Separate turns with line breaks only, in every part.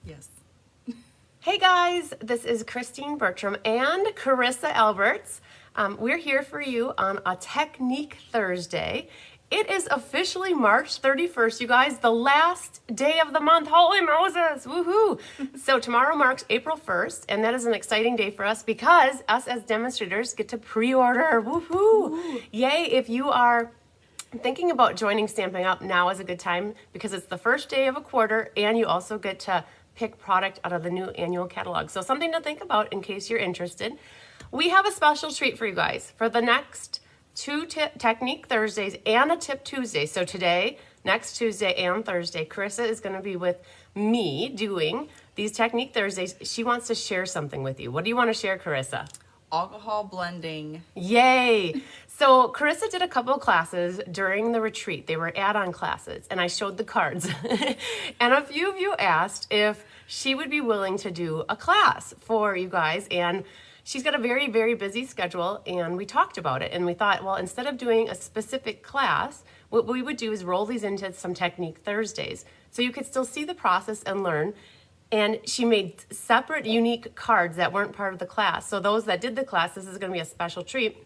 Yes.
Hey guys, this is Christine Bertram and Karissa Alberts. We're here for you on a Technique Thursday. It is officially March 31st, you guys, the last day of the month. Holy Moses, woohoo! So tomorrow marks April 1st, and that is an exciting day for us because us as demonstrators get to pre-order, woohoo! Ooh. Yay, if you are thinking about joining Stampin' Up, now is a good time because it's the first day of a quarter and you also get to pick product out of the new annual catalog. So something to think about in case you're interested. We have a special treat for you guys for the next two Technique Thursdays and a Tip Tuesday. So today, next Tuesday and Thursday, Karissa is going to be with me doing these Technique Thursdays. She wants to share something with you. What do you want to share, Karissa?
Alcohol blending.
Yay! So Karissa did a couple of classes during the retreat. They were add-on classes, and I showed the cards. And a few of you asked if she would be willing to do a class for you guys, and she's got a very, very busy schedule, and we talked about it, and we thought, well, instead of doing a specific class, what we would do is roll these into some Technique Thursdays, so you could still see the process and learn. And she made separate, unique cards that weren't part of the class. So those that did the class, this is going to be a special treat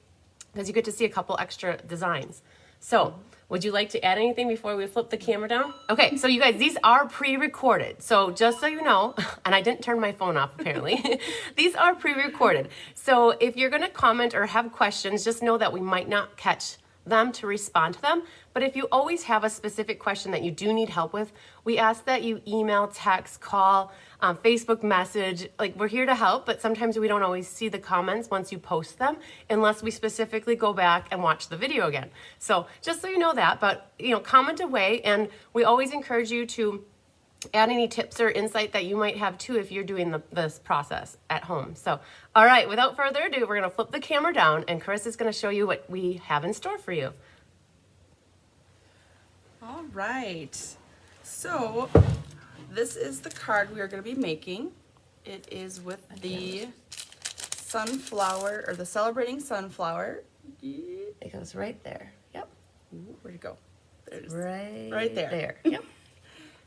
because you get to see a couple extra designs. So would you like to add anything before we flip the camera down? Okay, so you guys, these are pre-recorded. So just so you know, and I didn't turn my phone off apparently, these are pre-recorded. So if you're going to comment or have questions, just know that we might not catch them to respond to them. But if you always have a specific question that you do need help with, we ask that you email, text, call, Facebook message. Like, we're here to help, but sometimes we don't always see the comments once you post them unless we specifically go back and watch the video again. So just so you know that, but comment away, and we always encourage you to add any tips or insight that you might have too if you're doing this process at home. So, all right, without further ado, we're going to flip the camera down and Karissa is going to show you what we have in store for you.
All right. So this is the card we are going to be making. It is with the sunflower, or the celebrating sunflower.
It goes right there. Yep.
Ooh, where'd it go? There it is.
Right there. Yep.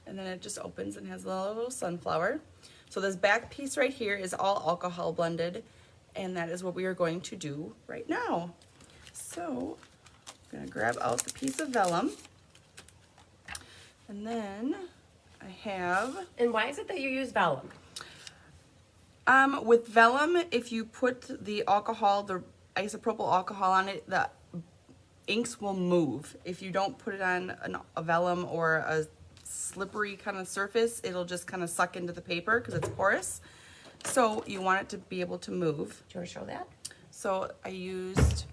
And then it just opens and has a little sunflower. So this back piece right here is all alcohol blended, and that is what we are going to do right now. So I'm gonna grab out the piece of vellum, and then I have.
And why is it that you use vellum?
With vellum, if you put the alcohol, the isopropyl alcohol on it, the inks will move. If you don't put it on a vellum or a slippery kind of surface, it'll just kind of suck into the paper because it's porous. So you want it to be able to move.
Do you want to show that?
So I used,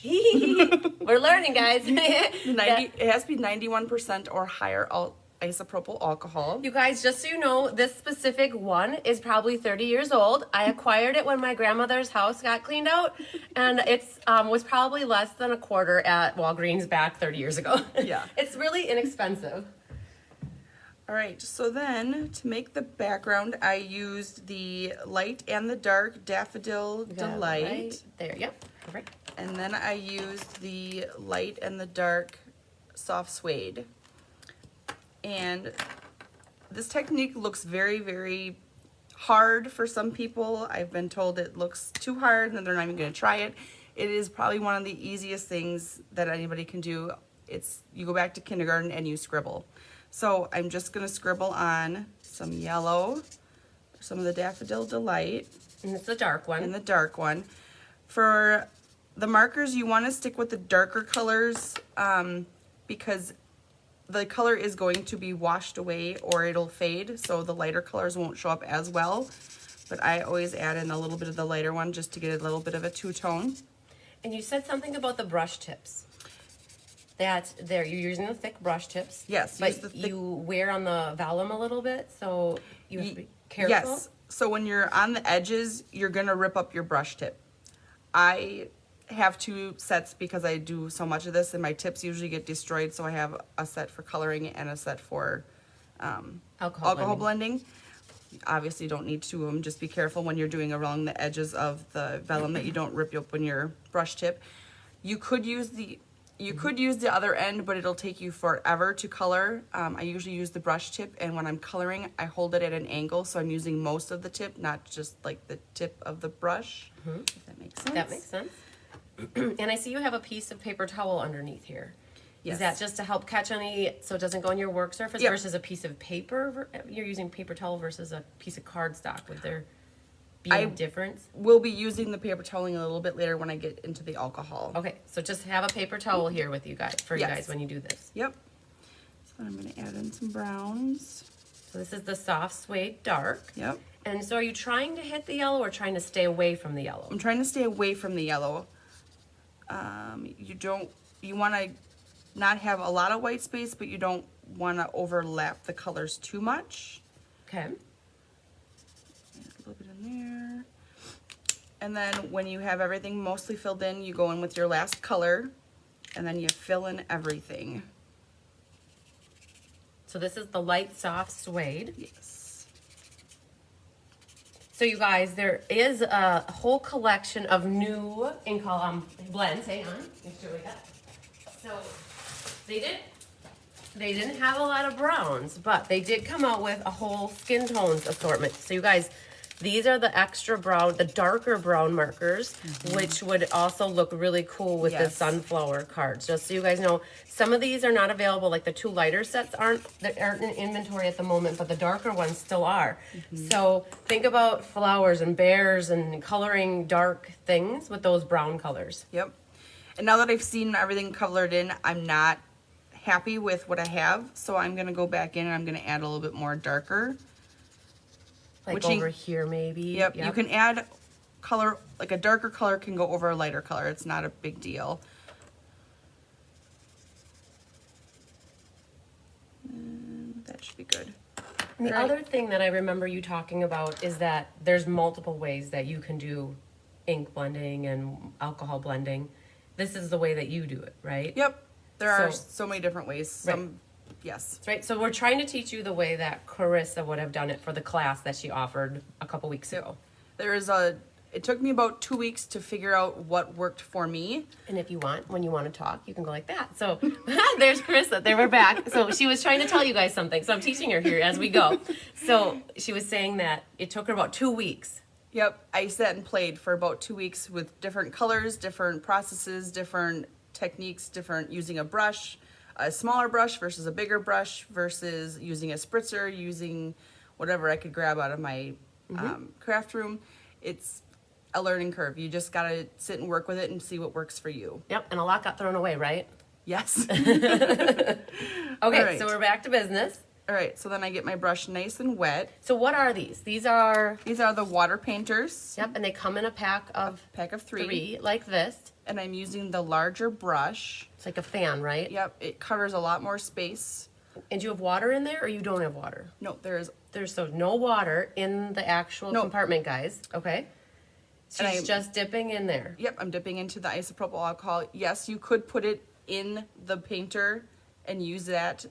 We're learning, guys.
it has to be 91% or higher isopropyl alcohol.
You guys, just so you know, this specific one is probably 30 years old. I acquired it when my grandmother's house got cleaned out, and it was probably less than a quarter at Walgreens back 30 years ago.
Yeah.
It's really inexpensive.
All right, so then to make the background, I used the light and the dark Daffodil Delight.
Right there, yep, perfect.
And then I used the light and the dark Soft Suede. And this technique looks very, very hard for some people. I've been told it looks too hard and they're not even going to try it. It is probably one of the easiest things that anybody can do. You go back to kindergarten and you scribble. So I'm just going to scribble on some yellow, some of the Daffodil Delight.
And it's the dark one.
And the dark one. For the markers, you want to stick with the darker colors because the color is going to be washed away or it'll fade, so the lighter colors won't show up as well. But I always add in a little bit of the lighter one just to get a little bit of a two-tone.
And you said something about the brush tips. That's there. You're using the thick brush tips.
Yes.
But you wear on the vellum a little bit, so you have to be careful.
Yes. So when you're on the edges, you're going to rip up your brush tip. I have two sets because I do so much of this, and my tips usually get destroyed, so I have a set for coloring and a set for alcohol blending. Obviously, you don't need two of them. Just be careful when you're doing along the edges of the vellum that you don't rip up when your brush tip. You could use the You could use the other end, but it'll take you forever to color. I usually use the brush tip, and when I'm coloring, I hold it at an angle, so I'm using most of the tip, not just like the tip of the brush, if that makes sense.
That makes sense. And I see you have a piece of paper towel underneath here.
Yes.
Is that just to help catch any, so it doesn't go on your work surface,
Yep.
versus a piece of paper? You're using paper towel versus a piece of cardstock. Would there be
I-
a difference?
We'll be using the paper toweling a little bit later when I get into the alcohol.
Okay, so just have a paper towel here with you guys, for you
Yes.
guys when you do this.
Yep. So then I'm going to add in some browns.
So this is the soft suede dark.
Yep.
And so are you trying to hit the yellow or trying to stay away from the yellow?
I'm trying to stay away from the yellow. You want to not have a lot of white space, but you don't want to overlap the colors too much.
Okay.
Add a little bit in there. And then when you have everything mostly filled in, you go in with your last color, and then you fill in everything.
So this is the light soft suede.
Yes.
So you guys, there is a whole collection of new ink blends. Hang on, make sure we got. So they didn't have a lot of browns, but they did come out with a whole skin tones assortment. So you guys, these are the extra brown, the darker brown markers, which would also look really cool with the
Yes.
sunflower cards. Just so you guys know, some of these are not available. Like the two lighter sets aren't in inventory at the moment, but the darker ones still are. So think about flowers and bears and coloring dark things with those brown colors.
Yep. And now that I've seen everything colored in, I'm not happy with what I have, so I'm going to go back in and I'm going to add a little bit more darker.
Like
Which
over here maybe.
Yep. You can add color, like a darker color can go over a lighter color. It's not a big deal. And that should be good.
And the
Right.
other thing that I remember you talking about is that there's multiple ways that you can do ink blending and alcohol blending. This is the way that you do it, right?
Yep. There are
So-
so many different ways. Some, yes.
Right. So we're trying to teach you the way that Karissa would have done it for the class that she offered a couple weeks ago.
It took me about 2 weeks to figure out what worked for me.
And if you want, when you want to talk, you can go like that. So there's Karissa. There we're back. So she was trying to tell you guys something. So I'm teaching her here as we go. So she was saying that it took her about 2 weeks.
Yep. I sat and played for about 2 weeks with different colors, different processes, different techniques, using a brush, a smaller brush versus a bigger brush versus using a spritzer, using whatever I could grab out of my craft room. It's a learning curve. You just got to sit and work with it and see what works for you.
Yep. And a lot got thrown away, right?
Yes.
Okay.
right.
So we're back to business.
All right. So then I get my brush nice and wet.
So what are these? These are,
These are the water painters.
yep, and they come in a pack of
Pack of three.
three like this.
And I'm using the larger brush.
It's like a fan, right?
Yep. It covers a lot more space.
And you have water in there or you don't have water?
No, there's
There's so no water in the actual
No.
compartment, guys. Okay.
And
She's just dipping in there.
Yep, I'm dipping into the isopropyl alcohol. Yes, you could put it in the painter and use that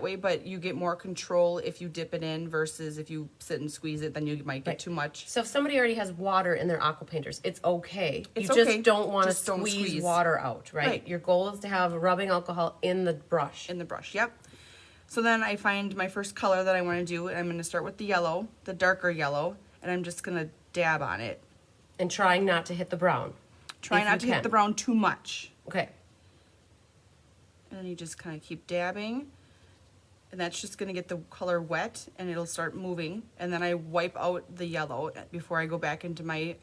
way, but you get more control if you dip it in versus if you sit and squeeze it, then you might get
Right.
too much.
So if somebody already has water in their aqua painters, it's okay.
It's
you just
okay.
don't want to
Just don't
squeeze
squeeze.
water out, right?
Right.
Your goal is to have rubbing alcohol in the brush.
In the brush, yep. So then I find my first color that I want to do, and I'm going to start with the yellow, the darker yellow, and I'm just going to dab on it.
And trying not to hit the brown.
Try
if
not
you
to
can.
hit the brown too much.
Okay.
And then you just kind of keep dabbing. And that's just going to get the color wet, and it'll start moving. And then I wipe out the yellow before I go back into my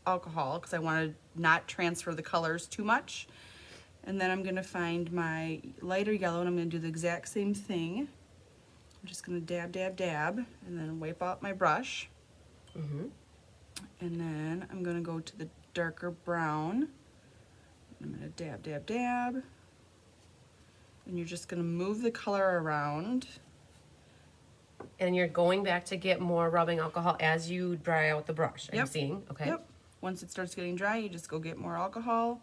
alcohol, because I want to not transfer the colors too much. And then I'm going to find my lighter yellow, and I'm going to do the exact same thing. I'm just going to dab, dab, dab, and then wipe out my brush. And then I'm going to go to the darker brown. I'm going to dab, dab, dab. And you're just going to move the color around.
And you're going back to get more rubbing alcohol as you dry out the brush. Are you
Yep.
seeing? Okay.
Yep. Once it starts getting dry, you just go get more alcohol.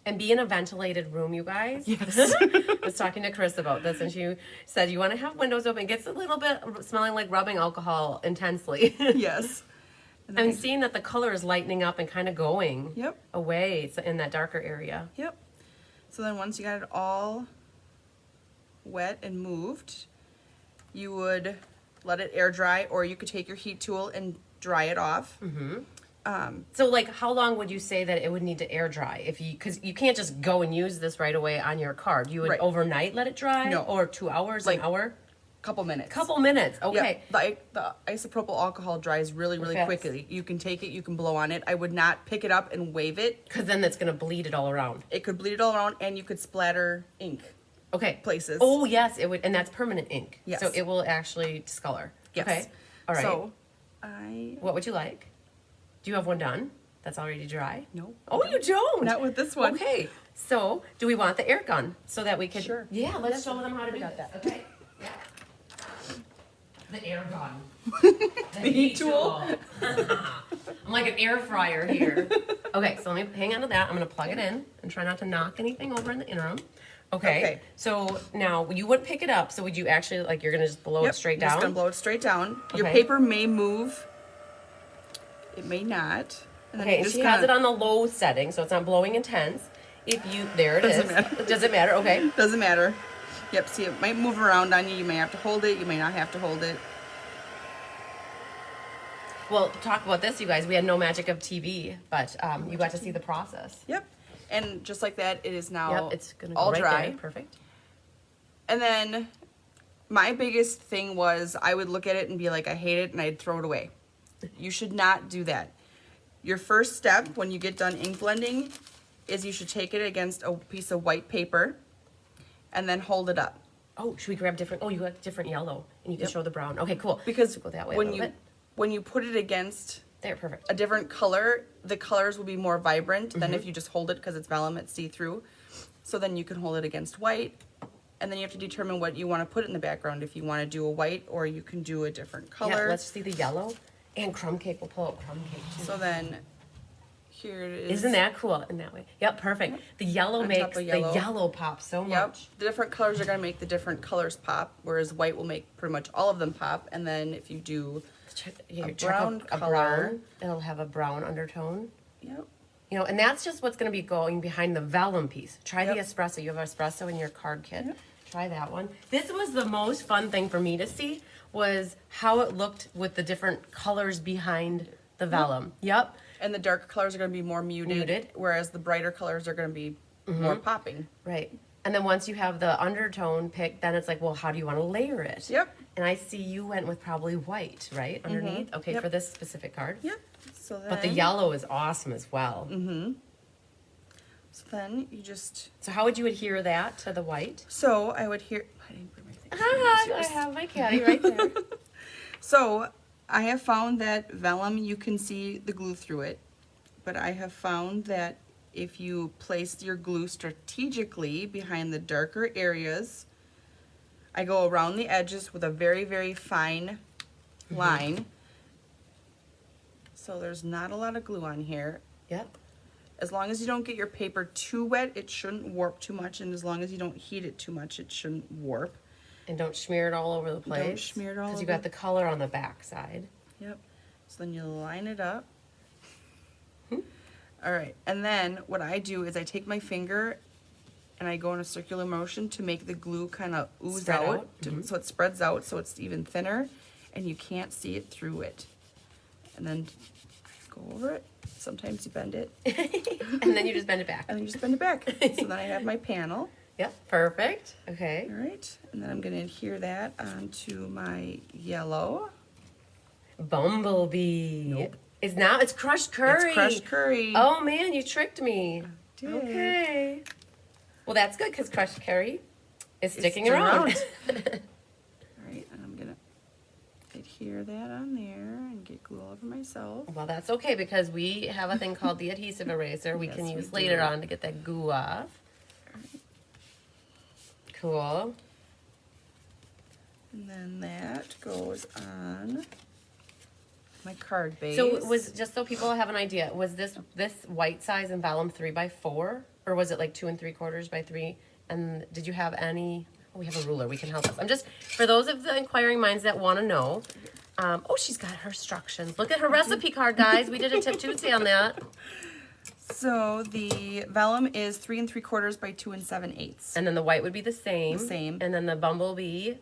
And be in a ventilated room, you guys.
Yes.
I was talking to Chris about this, and she said you want to have windows open. It gets a little bit smelling like rubbing alcohol intensely.
Yes. And then
I'm seeing that the color is lightening up and kind of going
Yep.
away. It's in that darker area.
Yep. So then once you got it all wet and moved, you would let it air dry, or you could take your heat tool and dry it off.
So like how long would you say that it would need to air dry? If you, because you can't just go and use this right away on your card. You would
Right.
overnight let it dry?
No.
Or 2 hours, an hour?
Couple minutes.
Couple minutes, okay.
Yep. The isopropyl alcohol dries really, really
Fast.
quickly. You can take it, you can blow on it. I would not pick it up and wave it.
Because then that's going to bleed it all around.
It could bleed it all around, and you could splatter ink
Okay.
places.
Oh, yes, it would, and that's permanent ink.
Yes.
So it will actually discolor.
Yes.
Okay. All right.
So,
What would you like? Do you have one done that's already dry?
No.
Oh, you don't?
Not with this one.
Okay. So, do we want the air gun so that we could?
Sure.
Yeah, let's show them how to do that. Okay. Yeah. The air gun. The
heat tool.
I'm like an air fryer here. Okay, so let me hang on to that. I'm gonna plug it in and try not to knock anything over in the interim. Okay.
Okay.
So now you wouldn't pick it up. So would you actually like you're gonna just blow it straight
I'm just
down?
gonna blow it straight down. Your
Okay.
paper may move. It may not. And then
Okay,
you
and
just
she has
kinda-
it on the low setting, so it's not blowing intense. If you, there it is.
Doesn't matter.
Does it matter? Okay.
Doesn't matter. Yep, see, it might move around on you. You may have to hold it. You may not have to hold it.
Well, talk about this, you guys. We had no magic of TV, but you got to see the process.
Yep. And just like that, it is now
Yep, it's gonna go
all
right
dry.
there. Perfect.
And then my biggest thing was I would look at it and be like, I hate it, and I'd throw it away. You should not do that. Your first step when you get done ink blending is you should take it against a piece of white paper and then hold it up.
Oh, should we grab different? Oh, you got different yellow, and you can show the brown. Okay, cool.
Because
go that way a
when
little
you
bit.
when you put it against
There, perfect.
a different color, the colors will be more vibrant than
Mm-hmm.
if you just hold it because it's vellum, it's see-through. So then you can hold it against white, and then you have to determine what you want to put in the background. If you want to do a white, or you can do a different
Yeah,
color.
let's see the yellow and crumb cake. We'll pull out crumb cake too.
So then here it is.
Isn't that cool in that way? Yep, perfect. The yellow
On top
makes
of
the
yellow.
yellow pop so
Yep.
much.
The different colors are going to make the different colors pop, whereas white will make pretty much all of them pop. And then if you do,
Check
brown
a
color.
brown, it'll have a brown undertone.
yep,
You know, and that's just what's going to be going behind the vellum piece. Try the
Yep.
espresso. You have espresso in your card kit.
Yep.
Try that one. This was the most fun thing for me to see was how it looked with the different colors behind the vellum. Yep.
and the darker colors are going to be more muted, whereas the brighter colors are going to be more popping.
Right. And then once you have the undertone picked, then it's like, well, how do you want to layer it?
Yep.
And I see you went with probably white, right? Underneath? Okay,
Yep.
for this specific card.
Yep. So then,
But the yellow is awesome as well.
So then you just.
So how would you adhere that to the white?
So I would hear. I didn't bring my thing.
I have my caddy right there.
So I have found that vellum, you can see the glue through it, but I have found that if you place your glue strategically behind the darker areas, I go around the edges with a very, very fine line. So there's not a lot of glue on here.
Yep.
As long as you don't get your paper too wet, it shouldn't warp too much, and as long as you don't heat it too much, it shouldn't warp.
And don't smear it all over the place.
smear it all
Because you
over.
got the color on the back side.
Yep. So then you line it up. All right. And then what I do is I take my finger and I go in a circular motion to make the glue kind of ooze
Spread
out.
out.
So it spreads out so it's even thinner and you can't see it through it. And then go over it. Sometimes you bend it
And then you just bend it back.
and then you just bend it back. So then I have my panel.
Yep, perfect. Okay.
All right. And then I'm going to adhere that onto my yellow.
Bumblebee.
Nope.
It's now, it's crushed curry.
It's crushed curry.
Oh man, you tricked me.
Did.
Okay. Well, that's good because crushed curry is sticking
sticking
around.
All right, and I'm gonna adhere that on there and get glue all over myself.
Well, that's okay because we have a thing called the adhesive eraser we
Yes,
can
we
use
do.
later on to get that goo off. Cool.
And then that goes on my card base.
So was, just so people have an idea, was this white size in vellum 3x4, or was it like 2 3/4 by 3? And did you have any? Oh, we have a ruler. We can help us. I'm just for those of the inquiring minds that want to know. Oh, she's got her instructions. Look at her recipe card, guys. We did a Tip Tuesday on that.
So the vellum is 3 3/4 by 2 7/8.
And then the white would be the same.
The same.
And then the bumblebee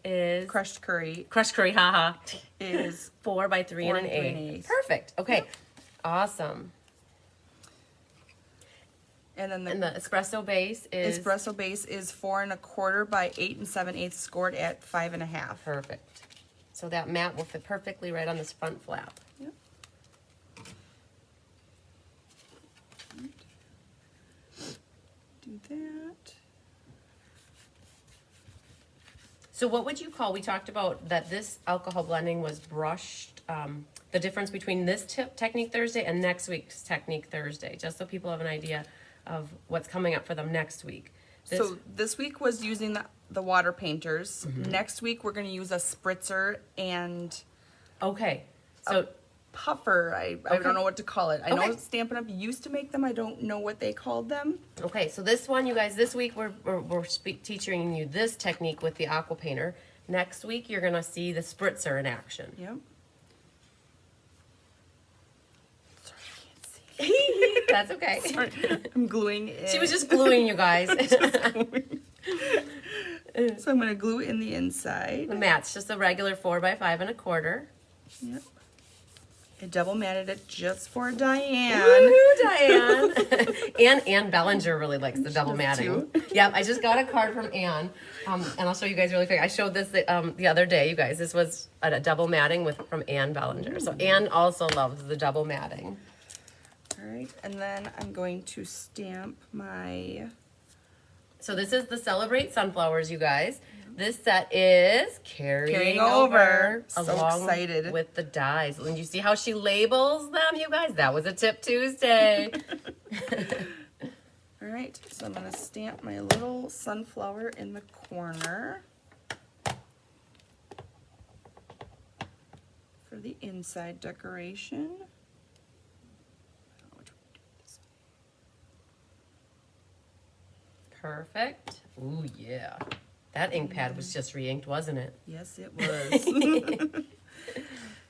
is
Crushed curry
crushed curry, haha.
is
4 by 3
4
and an
3
8.
1/8.
Perfect. Okay. Awesome.
And then
And the espresso base is
espresso base is 4 1/4 by 8 7/8, scored at 5 1/2.
perfect. So that mat will fit perfectly right on this front flap.
Yep. Do that.
So what would you call, we talked about that this alcohol blending was brushed, the difference between this Technique Thursday and next week's Technique Thursday, just so people have an idea of what's coming up for them next week.
So this week was using the water painters.
Mm-hmm.
Next week we're going to use a spritzer and
Okay, so
puffer. I
Okay.
don't know what to call it. I know
Okay.
Stampin' Up used to make them. I don't know what they called them.
okay, so this one, you guys, this week we're teaching you this technique with the aqua painter. Next week you're gonna see the spritzer in action.
Yep. Sorry, I can't see.
That's okay.
Sorry, I'm gluing it.
She was just gluing, you guys.
So I'm going to glue in the inside.
The mat's just a regular 4 by 5 1/4.
Yep. I double matted it just for Diane.
Woo, Diane. Ann Bellinger really likes the double
does
matting. Yep, I just got a card from Ann, and I'll show you guys really quick. I showed this the other day, you guys. This was a double matting from Ann Bellinger. So Ann also loves the double matting.
All right, and then I'm going to stamp my...
So this is the Celebrate Sunflowers, you guys. This set is carrying
over. So
along
excited.
with the dies. And you see how she labels them, you guys? That was a Tip Tuesday.
All right, so I'm going to stamp my little sunflower in the corner for the inside decoration.
Perfect. Ooh, yeah. That ink pad was just re-inked, wasn't it?
Yes, it was.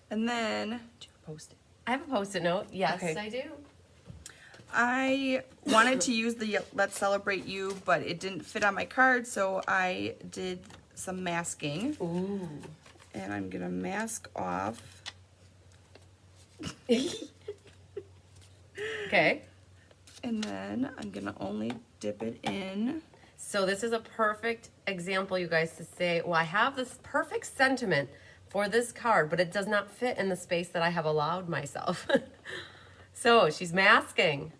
And then, do you post it?
I have a Post-it note. Yes,
Okay.
I do.
I wanted to use the Let's Celebrate You, but it didn't fit on my card, so I did some masking.
Ooh.
And I'm gonna mask off.
Okay.
And then I'm gonna only dip it in.
So this is a perfect example, you guys, to say, well, I have this perfect sentiment for this card, but it does not fit in the space that I have allowed myself. So she's masking.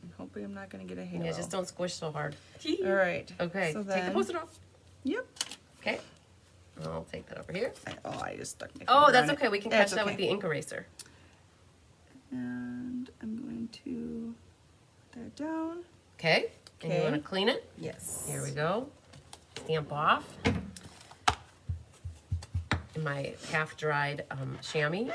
I'm hoping I'm not gonna get a halo.
Yeah, just don't squish so hard.
All right.
Okay,
So
take the
then,
Post-it off.
yep.
Okay. I'll take that over here.
I just stuck my
Oh,
finger
that's
on it.
okay. We can
That's
catch that with
okay.
the ink eraser.
And I'm going to put that down.
Okay. And you
Okay.
want to clean it?
Yes.
Here we go. Stamp off. In my half-dried chamois.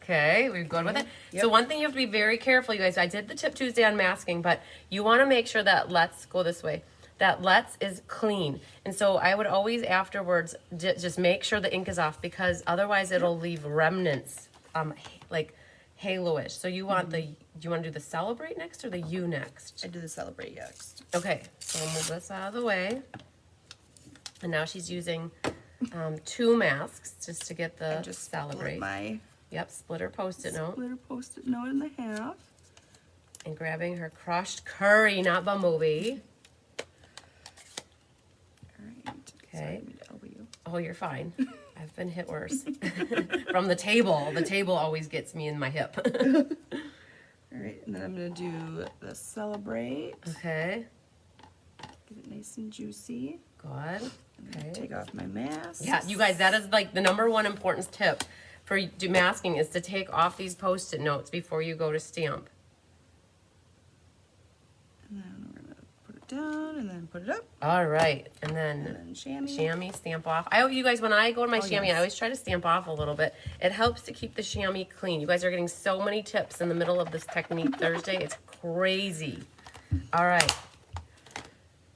Okay, we're good with it.
Yep.
So one thing you have to be very careful, you guys. I did the Tip Tuesday on masking, but you want to make sure that let's go this way. That let's is clean. And so I would always afterwards just make sure the ink is off, because otherwise it'll leave remnants, like halo-ish. So you want do you want to do the Celebrate next or the U next?
I do the Celebrate next.
Okay, so we'll move this out of the way. And now she's using 2 masks just to get the
I just
Celebrate.
split my
Yep, split her Post-it note.
splitter Post-it note in the half.
And grabbing her crushed curry, not bumblebee.
All right.
Okay.
Sorry, I didn't mean to elbow you.
Oh, you're fine. I've been hit worse. From the table. The table always gets me in my hip.
All right, and then I'm gonna do the Celebrate.
Okay,
Get it nice and juicy.
good. Okay.
Take off my mask.
Yeah, you guys, that is like the #1 important tip for masking is to take off these Post-it notes before you go to stamp.
And then we're gonna put it down and then put it up.
All right, and
And
then
then chamois.
chamois, stamp off. You guys, when I go to my chamois,
yes.
I always try to stamp off a little bit. It helps to keep the chamois clean. You guys are getting so many tips in the middle of this Technique Thursday. It's crazy. All right.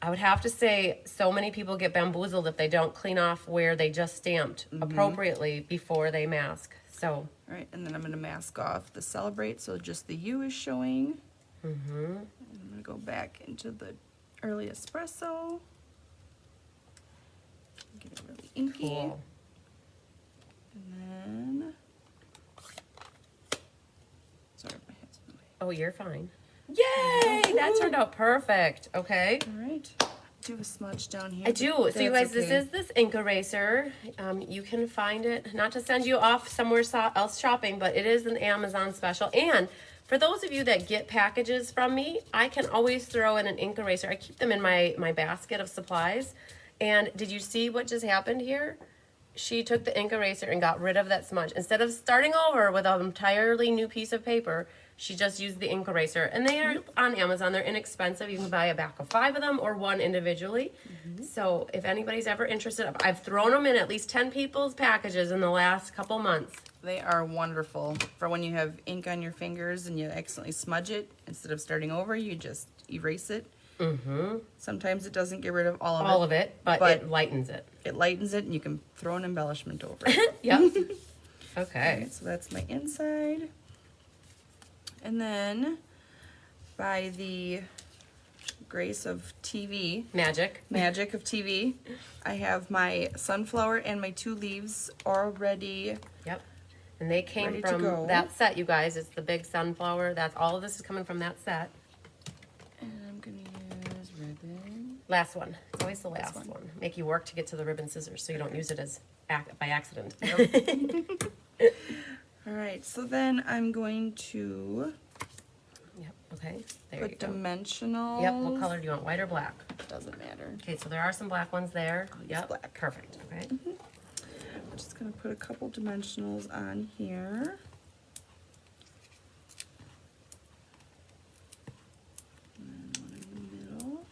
I would have to say so many people get bamboozled if they don't clean off where they just stamped appropriately before they mask. So,
All right, and then I'm gonna mask off the Celebrate, so just the U is showing. And I'm gonna go back into the early espresso. Get it really inky.
cool.
And then, sorry, my head's in the way.
Oh, you're fine. Yay! That turned out perfect. Okay.
All right, do a smudge down here.
I do. So you
That's
guys, this
okay.
is this ink eraser. You can find it, not to send you off somewhere else shopping, but it is an Amazon special. And for those of you that get packages from me, I can always throw in an ink eraser. I keep them in my basket of supplies. And did you see what just happened here? She took the ink eraser and got rid of that smudge. Instead of starting over with an entirely new piece of paper, she just used the ink eraser. And they are on Amazon. They're inexpensive. You can buy a pack of 5 of them or one individually. So if anybody's ever interested, I've thrown them in at least 10 people's packages in the last couple months.
They are wonderful for when you have ink on your fingers and you accidentally smudge it. Instead of starting over, you just erase it. Sometimes it doesn't get rid of all of it.
But it lightens it.
It lightens it, and you can throw an embellishment over it.
Yep. Okay.
So that's my inside. And then, by the grace of TV,
Magic.
magic of TV, I have my sunflower and my 2 leaves already.
Yep. And they came
Ready to
from
go.
that set, you guys. It's the big sunflower. That's all of this is coming from that set.
And I'm going to use ribbon.
Last one. It's always the last
one.
one. Make you work to get to the ribbon scissors so you don't use it as by accident.
All right, so then I'm going to
Yep. Okay. There you
put
go.
dimensional.
Yep. What color do you want? White or black?
Doesn't matter.
Okay. So there are some black ones there.
use
Yep.
black.
Perfect. Okay.
I'm just going to put a couple dimensionals on here. And then one in the middle.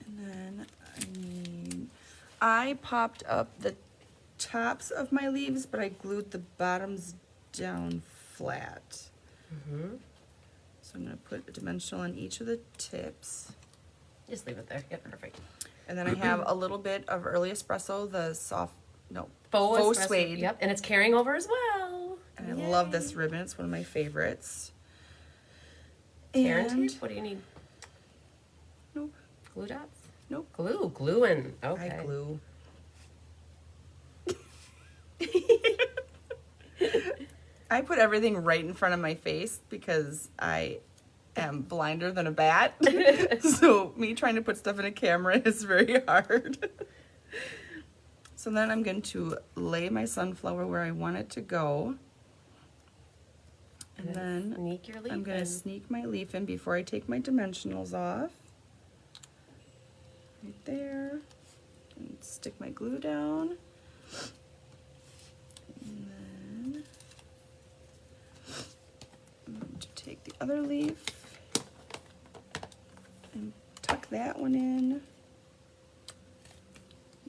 And then I popped up the tops of my leaves, but I glued the bottoms down flat. So I'm going to put a dimensional on each of the tips.
Just leave it there. Yep. Perfect.
And then I have a little bit of early espresso, the
Faux espresso.
suede.
Yep. And it's carrying over as well.
And I love this ribbon. It's one of my favorites.
Tear and
And
tape? What do you need?
nope,
Glue dots?
nope.
Gluing. Okay.
I glue. I put everything right in front of my face because I am blinder than a bat. So me trying to put stuff in a camera is very hard. So then I'm going to lay my sunflower where I want it to go. And then
Sneak your leaf
I'm going to
in.
sneak my leaf in before I take my dimensionals off. Right there. And stick my glue down. And then I'm going to take the other leaf and tuck that one in.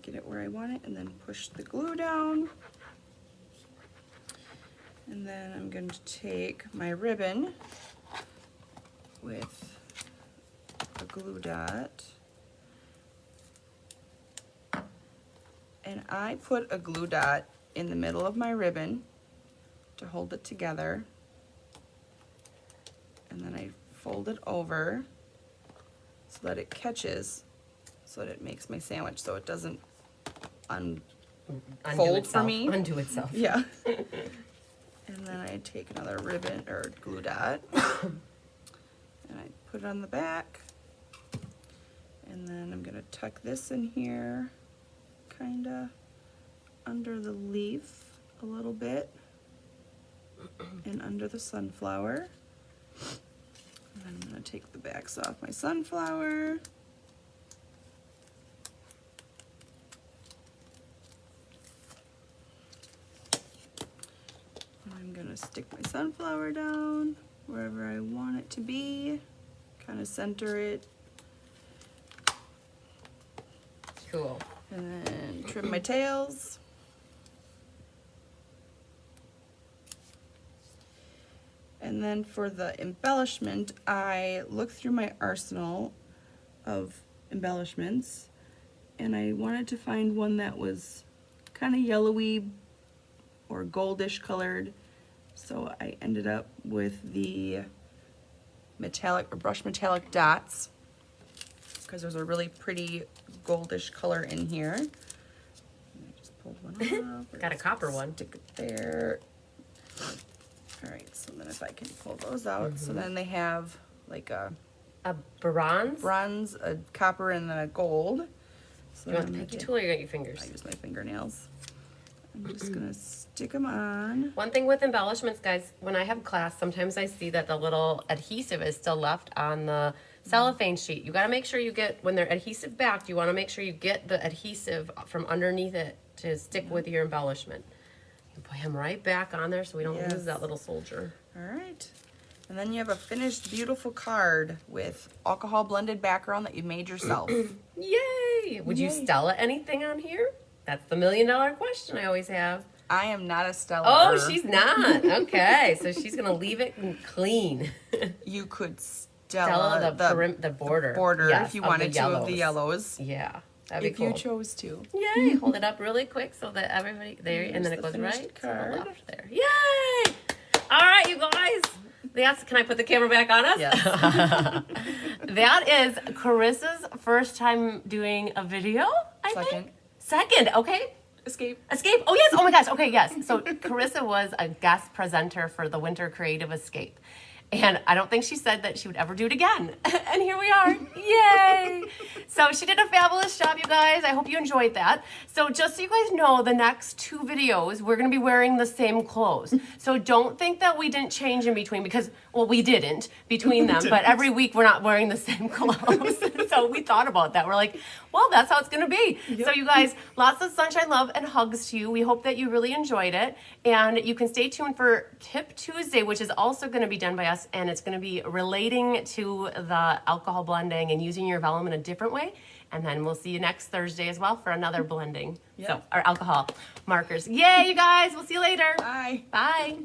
Get it where I want it, and then push the glue down. And then I'm going to take my ribbon with a glue dot. And I put a glue dot in the middle of my ribbon to hold it together. And then I fold it over so that it catches, so that it makes my sandwich so it doesn't
Undo
fold for
itself.
me.
Undo itself.
Yeah. And then I take another ribbon or glue dot and I put it on the back. And then I'm going to tuck this in here, kind of under the leaf a little bit and under the sunflower. And then I'm going to take the backs off my sunflower. I'm going to stick my sunflower down wherever I want it to be, kind of center it,
Cool.
and then trim my tails. And then for the embellishment, I looked through my arsenal of embellishments, and I wanted to find one that was kind of yellowy or goldish colored, so I ended up with the metallic or brush metallic dots because there's a really pretty goldish color in here. I just pulled one off.
Got a copper one.
Stick it there. All right, so then if I can pull those out, so then they have like a
bronze.
a copper, and then a gold. So
You want
I'm
the
gonna
pinky tool or you got your fingers?
I use my fingernails. I'm just gonna stick them on.
One thing with embellishments, guys, when I have class, sometimes I see that the little adhesive is still left on the cellophane sheet. You gotta make sure you get, when they're adhesive backed, you wanna make sure you get the adhesive from underneath it to stick with your embellishment. You put him right back on there so we don't lose that little soldier.
All right. And then you have a finished beautiful card with alcohol blended background that you made yourself.
Yay! Would you Stella anything on here? That's the $1 million question I always have.
I am not a Stella.
Oh, she's not. Okay, so she's gonna leave it clean.
You could Stella
the border.
If you wanted to of the yellows.
Yeah, that'd be
If
cool.
you chose to.
Yay! Hold it up really quick so that everybody there, and then it goes right to the left there. Yay! All right, you guys. Can I put the camera back on us?
Yes.
That is Carissa's first time doing a video, I think. Second, okay.
Escape.
Oh, yes. Oh, my gosh. Okay, yes. So Karissa was a guest presenter for the Winter Creative Escape. And I don't think she said that she would ever do it again. And here we are. Yay! So she did a fabulous job, you guys. I hope you enjoyed that. So just so you guys know, the next 2 videos, we're going to be wearing the same clothes. So don't think that we didn't change in between because, well, we didn't between them. But every week we're not wearing the same clothes. So we thought about that. We're like, well, that's how it's going to be. Yep. So you guys, lots of sunshine, love, and hugs to you. We hope that you really enjoyed it. And you can stay tuned for Tip Tuesday, which is also going to be done by us. And it's going to be relating to the alcohol blending and using your vellum in a different way. And then we'll see you next Thursday as well for another blending. Yep. So, our alcohol markers. Yay, you guys. We'll see you later.
Bye.
Bye.